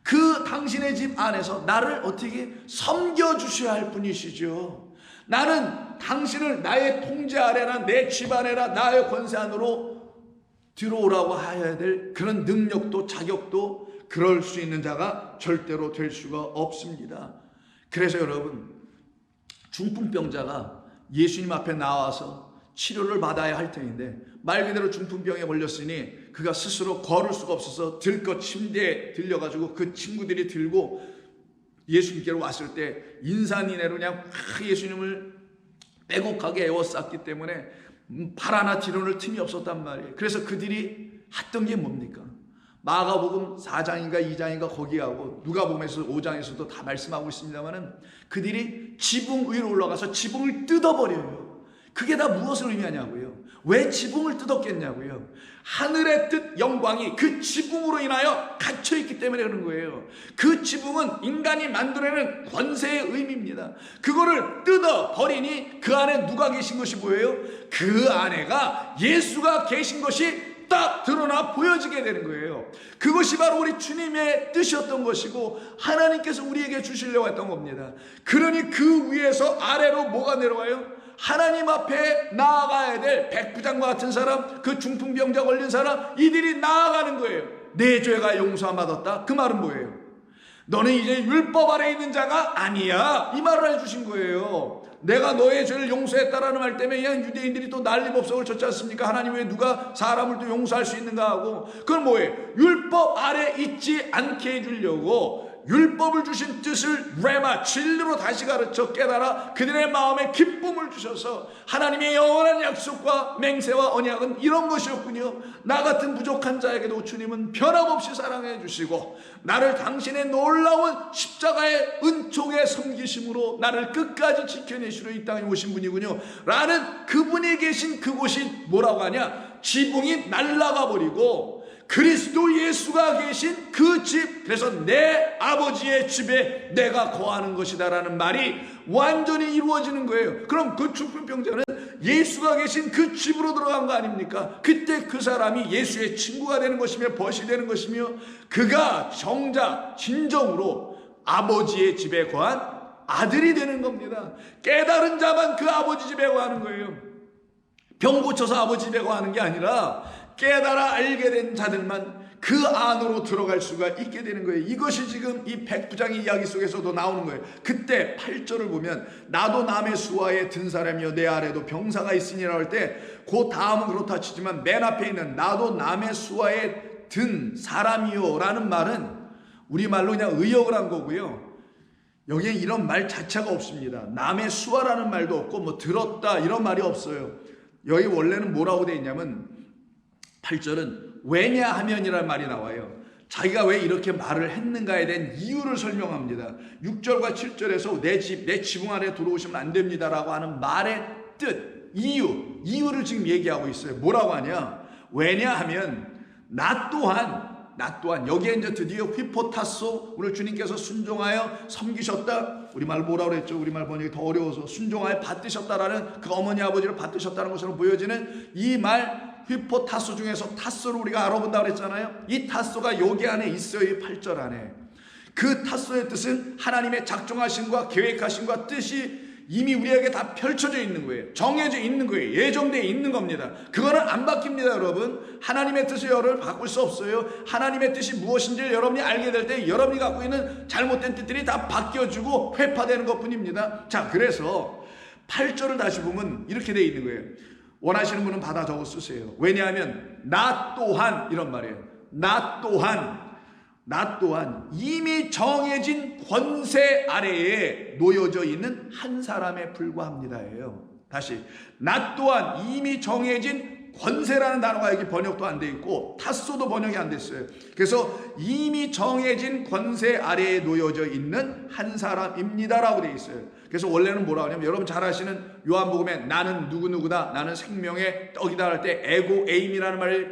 그 당신의 집 안에서 나를 어떻게 섬겨주셔야 할 분이시죠. 나는 당신을 나의 통제 아래나 내 집 안에나 나의 권세 안으로 들어오라고 해야 될 그런 능력도 자격도 그럴 수 있는 자가 절대로 될 수가 없습니다. 그래서 여러분, 중풍병자가 예수님 앞에 나와서 치료를 받아야 할 텐데, 말 그대로 중풍병에 걸렸으니 그가 스스로 걸을 수가 없어서 들것 침대에 들려가지고 그 친구들이 들고 예수님께로 왔을 때 인산인해로 그냥 예수님을 빼곡하게 에워쌌기 때문에 발 하나 뒤로는 틈이 없었단 말이에요. 그래서 그들이 했던 게 뭡니까? 마가복음 4장인가 2장인가 거기하고 누가복음에서 5장에서도 다 말씀하고 있습니다만은, 그들이 지붕 위로 올라가서 지붕을 뜯어버려요. 그게 다 무엇을 의미하냐고요? 왜 지붕을 뜯었겠냐고요? 하늘의 뜻 영광이 그 지붕으로 인하여 갇혀있기 때문에 그런 거예요. 그 지붕은 인간이 만들어내는 권세의 의미입니다. 그거를 뜯어버리니 그 안에 누가 계신 것이 보여요? 그 안에가 예수가 계신 것이 딱 드러나 보여지게 되는 거예요. 그것이 바로 우리 주님의 뜻이었던 것이고 하나님께서 우리에게 주시려고 했던 겁니다. 그러니 그 위에서 아래로 뭐가 내려와요? 하나님 앞에 나아가야 될 백부장과 같은 사람, 그 중풍병자 걸린 사람, 이들이 나아가는 거예요. 내 죄가 용서함 받았다. 그 말은 뭐예요? 너는 이제 율법 아래 있는 자가 아니야, 이 말을 해주신 거예요. 내가 너의 죄를 용서했다라는 말 때문에 그냥 유대인들이 또 난리법석을 쳤지 않습니까? 하나님 왜 누가 사람을 또 용서할 수 있는가 하고. 그건 뭐예요? 율법 아래 있지 않게 해주려고, 율법을 주신 뜻을 레마 진리로 다시 가르쳐 깨달아 그들의 마음에 기쁨을 주셔서 하나님의 영원한 약속과 맹세와 언약은 이런 것이었군요. 나 같은 부족한 자에게도 주님은 변함없이 사랑해 주시고 나를 당신의 놀라운 십자가의 은총의 섬기심으로 나를 끝까지 지켜내시려 이 땅에 오신 분이군요 라는 그분이 계신 그곳이 뭐라고 하냐, 지붕이 날아가 버리고 그리스도 예수가 계신 그 집, 그래서 내 아버지의 집에 내가 거하는 것이다 라는 말이 완전히 이루어지는 거예요. 그럼 그 중풍병자는 예수가 계신 그 집으로 들어간 거 아닙니까? 그때 그 사람이 예수의 친구가 되는 것이며 벗이 되는 것이며 그가 정작 진정으로 아버지의 집에 거한 아들이 되는 겁니다. 깨달은 자만 그 아버지 집에 거하는 거예요. 병 고쳐서 아버지 집에 거하는 게 아니라 깨달아 알게 된 자들만 그 안으로 들어갈 수가 있게 되는 거예요. 이것이 지금 이 백부장의 이야기 속에서도 나오는 거예요. 그때 8절을 보면 나도 남의 수하에 든 사람이여 내 아래도 병사가 있으니라 할 때 그 다음은 그렇다 치지만 맨 앞에 있는 나도 남의 수하에 든 사람이요 라는 말은 우리말로 그냥 의역을 한 거고요. 여기에 이런 말 자체가 없습니다. 남의 수하라는 말도 없고 뭐 들었다 이런 말이 없어요. 여기 원래는 뭐라고 되어 있냐면 8절은 왜냐하면이라는 말이 나와요. 자기가 왜 이렇게 말을 했는가에 대한 이유를 설명합니다. 6절과 7절에서 내 지붕 안에 들어오시면 안 됩니다라고 하는 말의 뜻, 이유를 지금 얘기하고 있어요. 뭐라고 하냐? 왜냐하면 나 또한 여기에 이제 드디어 휘포타소 우리 주님께서 순종하여 섬기셨다. 우리말 뭐라고 그랬죠? 우리말 번역이 더 어려워서 순종하여 받드셨다라는 그 어머니 아버지를 받드셨다는 것으로 보여지는 이 말 휘포타소 중에서 타소를 우리가 알아본다고 그랬잖아요. 이 타소가 여기 안에 있어요. 이 8절 안에. 그 타소의 뜻은 하나님의 작정하심과 계획하심과 뜻이 이미 우리에게 다 펼쳐져 있는 거예요. 정해져 있는 거예요. 예정되어 있는 겁니다. 그거는 안 바뀝니다, 여러분. 하나님의 뜻을 여러분 바꿀 수 없어요. 하나님의 뜻이 무엇인지를 여러분이 알게 될 때 여러분이 갖고 있는 잘못된 뜻들이 다 바뀌어지고 회파되는 것뿐입니다. 자, 그래서 8절을 다시 보면 이렇게 되어 있는 거예요. 원하시는 분은 받아 적어 쓰세요. 왜냐하면 나 또한 이런 말이에요. 나 또한 이미 정해진 권세 아래에 놓여져 있는 한 사람에 불과합니다예요. 다시 나 또한 이미 정해진 권세라는 단어가 여기 번역도 안 돼 있고 타소도 번역이 안 됐어요. 그래서 이미 정해진 권세 아래에 놓여져 있는 한 사람입니다라고 돼 있어요. 그래서 원래는 뭐라고 하냐면 여러분 잘 아시는 요한복음에 나는 누구누구다, 나는 생명의 떡이다 할 때 에고 에임이라는 말이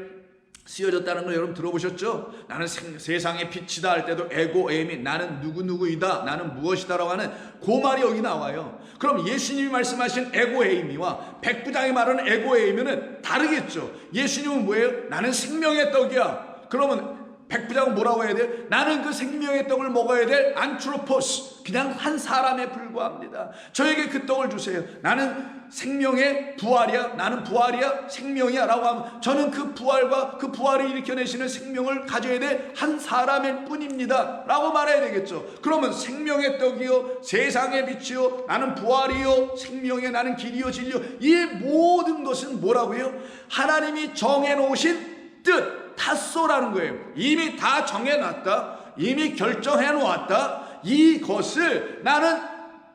쓰여졌다는 걸 여러분 들어보셨죠? 나는 세상의 빛이다 할 때도 에고 에임이 나는 누구누구이다, 나는 무엇이다라고 하는 그 말이 여기 나와요. 그럼 예수님이 말씀하신 에고 에임이와 백부장이 말하는 에고 에임은 다르겠죠. 예수님은 뭐예요? 나는 생명의 떡이야. 그러면 백부장은 뭐라고 해야 돼요? 나는 그 생명의 떡을 먹어야 될 안트로포스, 그냥 한 사람에 불과합니다. 저에게 그 떡을 주세요. 나는 생명의 부활이야, 나는 부활이야, 생명이야 라고 하면 저는 그 부활과 그 부활을 일으켜내시는 생명을 가져야 될 한 사람일 뿐입니다 라고 말해야 되겠죠. 그러면 생명의 떡이요, 세상의 빛이요, 나는 부활이요, 생명이요, 나는 길이요, 진리요, 이 모든 것은 뭐라고요? 하나님이 정해놓으신 뜻, 타소라는 거예요. 이미 다 정해놨다, 이미 결정해놓았다. 이것을 나는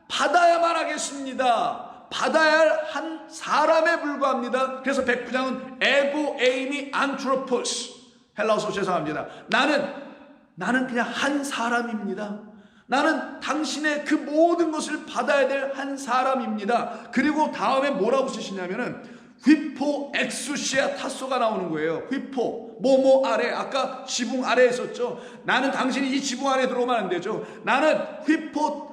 받아야만 하겠습니다. 받아야 할 한 사람에 불과합니다. 그래서 백부장은 에고 에이미 안트로포스, 헬라어서 죄송합니다. 나는 그냥 한 사람입니다. 나는 당신의 그 모든 것을 받아야 될 한 사람입니다. 그리고 다음에 뭐라고 쓰시냐면은 휘포 엑수시아 타소가 나오는 거예요. 휘포 뭐뭐 아래, 아까 지붕 아래에 있었죠. 나는 당신이 이 지붕 안에 들어오면 안 되죠. 나는 휘포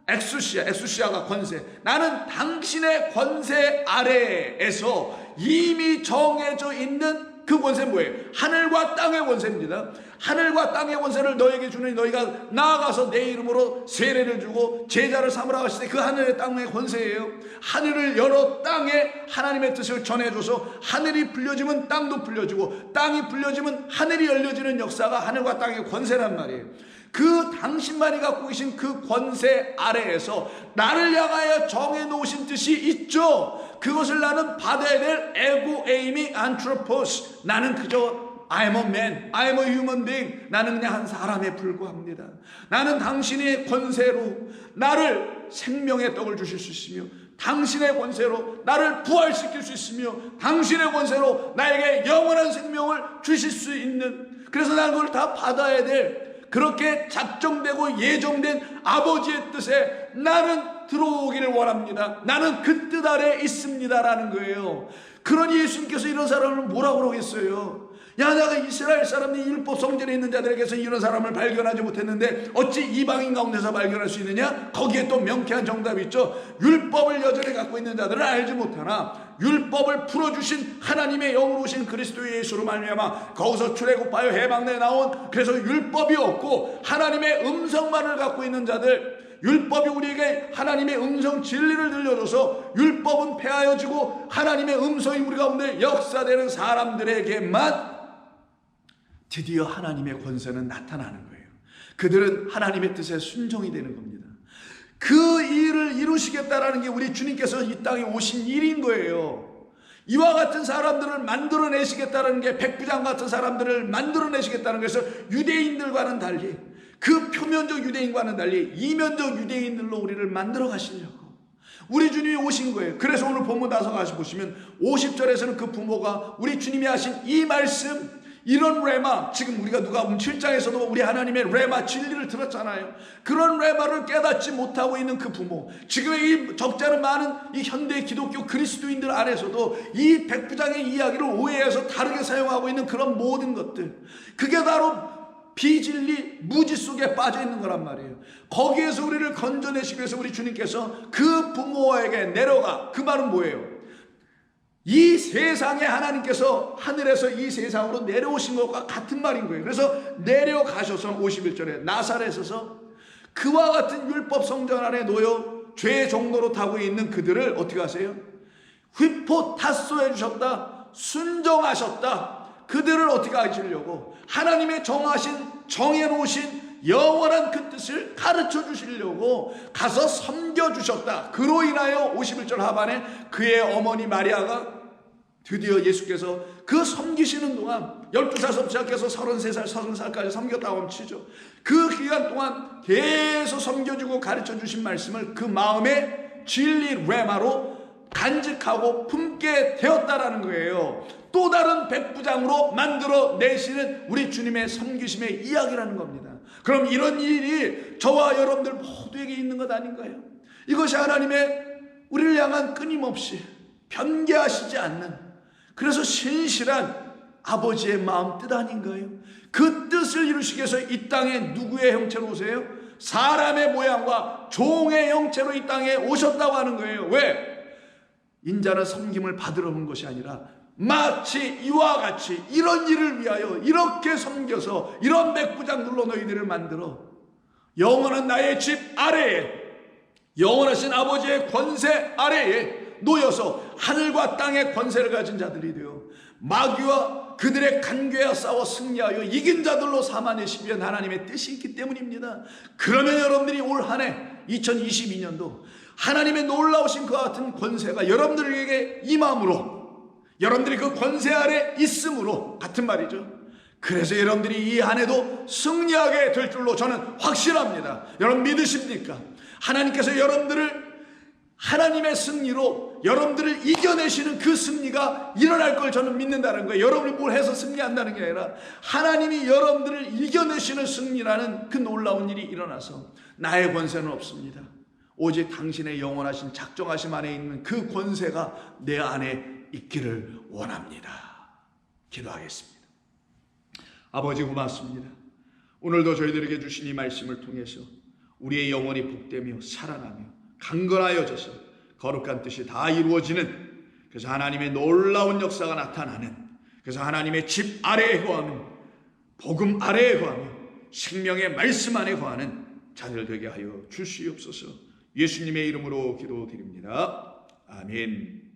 엑수시아가 권세, 나는 당신의 권세 아래에서 이미 정해져 있는 그 권세는 뭐예요? 하늘과 땅의 권세입니다. 하늘과 땅의 권세를 너에게 주니 너희가 나아가서 내 이름으로 세례를 주고 제자를 삼으라 하실 때 그 하늘의 땅의 권세예요. 하늘을 열어 땅에 하나님의 뜻을 전해줘서 하늘이 풀려지면 땅도 풀려지고 땅이 풀려지면 하늘이 열려지는 역사가 하늘과 땅의 권세란 말이에요. 그 당신만이 갖고 계신 그 권세 아래에서 나를 향하여 정해놓으신 뜻이 있죠. 그것을 나는 받아야 될 에고 에이미 안트로포스, 나는 그저 I'm a man, I'm a human being. 나는 그냥 한 사람에 불과합니다. 나는 당신의 권세로 나를 생명의 떡을 주실 수 있으며, 당신의 권세로 나를 부활시킬 수 있으며, 당신의 권세로 나에게 영원한 생명을 주실 수 있는, 그래서 나는 그걸 다 받아야 될, 그렇게 작정되고 예정된 아버지의 뜻에 나는 들어오기를 원합니다. 나는 그 뜻 아래 있습니다라는 거예요. 그러니 예수님께서 이런 사람을 뭐라고 그러겠어요? 야, 내가 이스라엘 사람이 율법 성전에 있는 자들에게서 이런 사람을 발견하지 못했는데 어찌 이방인 가운데서 발견할 수 있느냐? 거기에 또 명쾌한 정답이 있죠. 율법을 여전히 갖고 있는 자들은 알지 못하나 율법을 풀어주신 하나님의 영으로 오신 그리스도 예수로 말미암아 거기서 출애굽하여 해방내에 나온, 그래서 율법이 없고 하나님의 음성만을 갖고 있는 자들, 율법이 우리에게 하나님의 음성 진리를 들려줘서 율법은 폐하여지고 하나님의 음성이 우리 가운데 역사되는 사람들에게만 드디어 하나님의 권세는 나타나는 거예요. 그들은 하나님의 뜻에 순종이 되는 겁니다. 그 일을 이루시겠다라는 게 우리 주님께서 이 땅에 오신 일인 거예요. 이와 같은 사람들을 만들어내시겠다는 게, 백부장 같은 사람들을 만들어내시겠다는 것에서 유대인들과는 달리, 그 표면적 유대인과는 달리 이면적 유대인들로 우리를 만들어 가시려고 우리 주님이 오신 거예요. 그래서 오늘 본문 다서 가시 보시면 50절에서는 그 부모가 우리 주님이 하신 이 말씀, 이런 레마, 지금 우리가 누가복음 7장에서도 우리 하나님의 레마 진리를 들었잖아요. 그런 레마를 깨닫지 못하고 있는 그 부모, 지금의 이 적잖은 많은 이 현대 기독교 그리스도인들 안에서도 이 백부장의 이야기를 오해해서 다르게 사용하고 있는 그런 모든 것들, 그게 바로 비진리, 무지 속에 빠져 있는 거란 말이에요. 거기에서 우리를 건져내시기 위해서 우리 주님께서 그 부모에게 내려가, 그 말은 뭐예요? 이 세상에 하나님께서 하늘에서 이 세상으로 내려오신 것과 같은 말인 거예요. 그래서 내려가셔서 51절에 나사렛에서 그와 같은 율법 성전 안에 놓여 죄의 종로로 타고 있는 그들을 어떻게 하세요? 휘포타소해 주셨다, 순종하셨다. 그들을 어떻게 하시려고? 하나님의 정해놓으신 영원한 그 뜻을 가르쳐 주시려고 가서 섬겨주셨다. 그로 인하여 51절 하반에 그의 어머니 마리아가 드디어 예수께서 그 섬기시는 동안 12살부터 시작해서 33살, 30살까지 섬겼다고 하면 치죠. 그 기간 동안 계속 섬겨주고 가르쳐 주신 말씀을 그 마음의 진리 레마로 간직하고 품게 되었다라는 거예요. 또 다른 백부장으로 만들어 내시는 우리 주님의 섬기심의 이야기라는 겁니다. 그럼 이런 일이 저와 여러분들 모두에게 있는 것 아닌가요? 이것이 하나님의 우리를 향한 끊임없이 변개하시지 않는, 그래서 신실한 아버지의 마음 뜻 아닌가요? 그 뜻을 이루시기 위해서 이 땅에 누구의 형체로 오세요? 사람의 모양과 종의 형체로 이 땅에 오셨다고 하는 거예요. 왜? 인자는 섬김을 받으러 온 것이 아니라 마치 이와 같이 이런 일을 위하여 이렇게 섬겨서 이런 백부장들로 너희들을 만들어 영원한 나의 집 아래에, 영원하신 아버지의 권세 아래에 놓여서 하늘과 땅의 권세를 가진 자들이 되어 마귀와 그들의 간궤와 싸워 승리하여 이긴 자들로 삼아내시기 위한 하나님의 뜻이 있기 때문입니다. 그러면 여러분들이 올 한 해 2022년도 하나님의 놀라우신 그와 같은 권세가 여러분들에게 임함으로, 여러분들이 그 권세 아래 있음으로 같은 말이죠. 그래서 여러분들이 이 한 해도 승리하게 될 줄로 저는 확실합니다. 여러분 믿으십니까? 하나님께서 여러분들을 하나님의 승리로 여러분들을 이겨내시는 그 승리가 일어날 걸 저는 믿는다는 거예요. 여러분이 뭘 해서 승리한다는 게 아니라 하나님이 여러분들을 이겨내시는 승리라는 그 놀라운 일이 일어나서 나의 권세는 없습니다. 오직 당신의 영원하신 작정하심 안에 있는 그 권세가 내 안에 있기를 원합니다. 기도하겠습니다. 아버지 고맙습니다. 오늘도 저희들에게 주신 이 말씀을 통해서 우리의 영혼이 복되며 살아나며 강건하여져서 거룩한 뜻이 다 이루어지는, 그래서 하나님의 놀라운 역사가 나타나는, 그래서 하나님의 집 아래에 거하는, 복음 아래에 거하며 생명의 말씀 안에 거하는 자들 되게 하여 주시옵소서. 예수님의 이름으로 기도드립니다. 아멘.